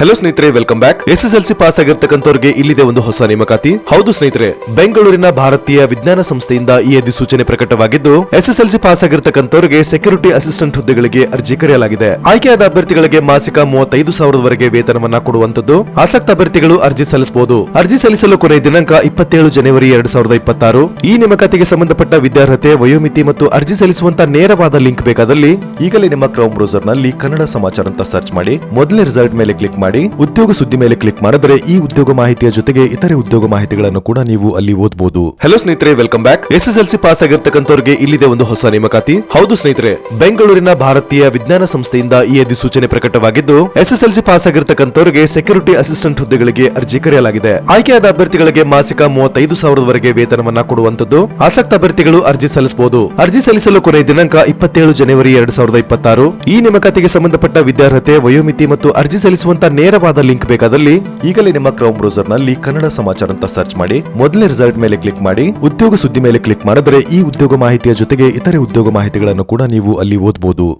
Hello ಸ್ನೇಹಿತರೆ, welcome back. SSLC pass ಆಗಿರ್ತಕ್ಕಂಥವ್ರಿಗೆ ಇಲ್ಲಿದೆ ಒಂದು ಹೊಸ ನೇಮಕಾತಿ. ಹೌದು ಸ್ನೇಹಿತರೆ, ಬೆಂಗಳೂರಿನ ಭಾರತೀಯ ವಿಜ್ಞಾನ ಸಂಸ್ಥೆಯಿಂದ ಈ ಅಧಿಸೂಚನೆ ಪ್ರಕಟವಾಗಿದ್ದು, ಎಸ್ಎಸ್ಎಲ್ಸಿ ಪಾಸ್ ಆಗಿರ್ತಕ್ಕಂಥವರಿಗೆ ಸೆಕ್ಯೂರಿಟಿ ಅಸಿಸ್ಟೆಂಟ್ ಹುದ್ದೆಗಳಿಗೆ ಅರ್ಜಿ ಕರೆಯಲಾಗಿದೆ. ಆಯ್ಕೆಯಾದ ಅಭ್ಯರ್ಥಿಗಳಿಗೆ ಮಾಸಿಕ 35,000 ವೇತನವನ್ನ ಕೊಡುವಂತದ್ದು. ಆಸಕ್ತ ಅಭ್ಯರ್ಥಿಗಳು ಅರ್ಜಿ ಸಲ್ಲಿಸಬಹುದು. ಅರ್ಜಿ ಸಲ್ಲಿಸಲು ಕೊನೆಯ ದಿನಾಂಕ 27 ಜನವರಿ 2026. ಈ ನೇಮಕಾತಿಗೆ ಸಂಬಂಧಪಟ್ಟ ವಿದ್ಯಾರ್ಹತೆ, ವಯೋಮಿತಿ ಮತ್ತು ಅರ್ಜಿ ಸಲ್ಲಿಸುವಂತ ನೇರವಾದ ಲಿಂಕ್ ಬೇಕಾದಲ್ಲಿ ಈಗಲೇ ನಿಮ್ಮ ಕ್ರೋಮ್ ಬ್ರೌಸರ್ ನಲ್ಲಿ ಕನ್ನಡ ಸಮಾಚಾರ ಅಂತ ಸರ್ಚ್ ಮಾಡಿ ಮೊದಲನೇ ರಿಸಲ್ಟ್ ಮೇಲೆ ಕ್ಲಿಕ್ ಮಾಡಿ ಉದ್ಯೋಗ ಸುದ್ದಿ ಮೇಲೆ ಕ್ಲಿಕ್ ಮಾಡಿದ್ರೆ ಈ ಉದ್ಯೋಗ ಮಾಹಿತಿಯ ಜೊತೆಗೆ ಇತರೆ ಉದ್ಯೋಗ ಮಾಹಿತಿಗಳನ್ನು ಕೂಡ ನೀವು ಅಲ್ಲಿ ಓದಬಹುದು. ಹಲೋ ಸ್ನೇಹಿತರೆ, ವೆಲ್ಕಮ್ ಬ್ಯಾಕ್. ಎಸ್ಎಸ್ಎಲ್ಸಿ ಪಾಸ್ ಆಗಿರ್ತಕ್ಕಂಥವ್ರಿಗೆ ಇಲ್ಲಿದೆ ಒಂದು ಹೊಸ ನೇಮಕಾತಿ. ಹೌದು ಸ್ನೇಹಿತರೆ, ಬೆಂಗಳೂರಿನ ಭಾರತೀಯ ವಿಜ್ಞಾನ ಸಂಸ್ಥೆಯಿಂದ ಈ ಅಧಿಸೂಚನೆ ಪ್ರಕಟವಾಗಿದ್ದು, ಎಸ್ಎಸ್ಎಲ್ಸಿ ಪಾಸ್ ಆಗಿರ್ತಕ್ಕಂಥವರಿಗೆ ಸೆಕ್ಯೂರಿಟಿ ಅಸಿಸ್ಟೆಂಟ್ ಹುದ್ದೆಗಳಿಗೆ ಅರ್ಜಿ ಕರೆಯಲಾಗಿದೆ. ಆಯ್ಕೆಯಾದ ಅಭ್ಯರ್ಥಿಗಳಿಗೆ ಮಾಸಿಕ 35,000 ವೇತನವನ್ನ ಕೊಡುವಂತದ್ದು. ಆಸಕ್ತ ಅಭ್ಯರ್ಥಿಗಳು ಅರ್ಜಿ ಸಲ್ಲಿಸಬಹುದು. ಅರ್ಜಿ ಸಲ್ಲಿಸಲು ಕೊನೆಯ ದಿನಾಂಕ 27 ಜನವರಿ 2026. ಈ ನೇಮಕಾತಿಗೆ ಸಂಬಂಧಪಟ್ಟ ವಿದ್ಯಾರ್ಹತೆ, ವಯೋಮಿತಿ ಮತ್ತು ಅರ್ಜಿ ಸಲ್ಲಿಸುವಂತ ನೇರವಾದ ಲಿಂಕ್ ಬೇಕಾದಲ್ಲಿ ಈಗಲೇ ನಿಮ್ಮ ಕ್ರೋಮ್ ಬ್ರೌಸರ್ ನಲ್ಲಿ ಕನ್ನಡ ಸಮಾಚಾರ ಅಂತ ಸರ್ಚ್ ಮಾಡಿ ಮೊದಲನೇ ರಿಸಲ್ಟ್ ಮೇಲೆ ಕ್ಲಿಕ್ ಮಾಡಿ ಉದ್ಯೋಗ ಸುದ್ದಿ ಮೇಲೆ ಕ್ಲಿಕ್ ಮಾಡಿದ್ರೆ ಈ ಉದ್ಯೋಗ ಮಾಹಿತಿಯ ಜೊತೆಗೆ ಇತರೆ ಉದ್ಯೋಗ ಮಾಹಿತಿಗಳನ್ನು ಕೂಡ ನೀವು ಅಲ್ಲಿ ಓದಬಹುದು.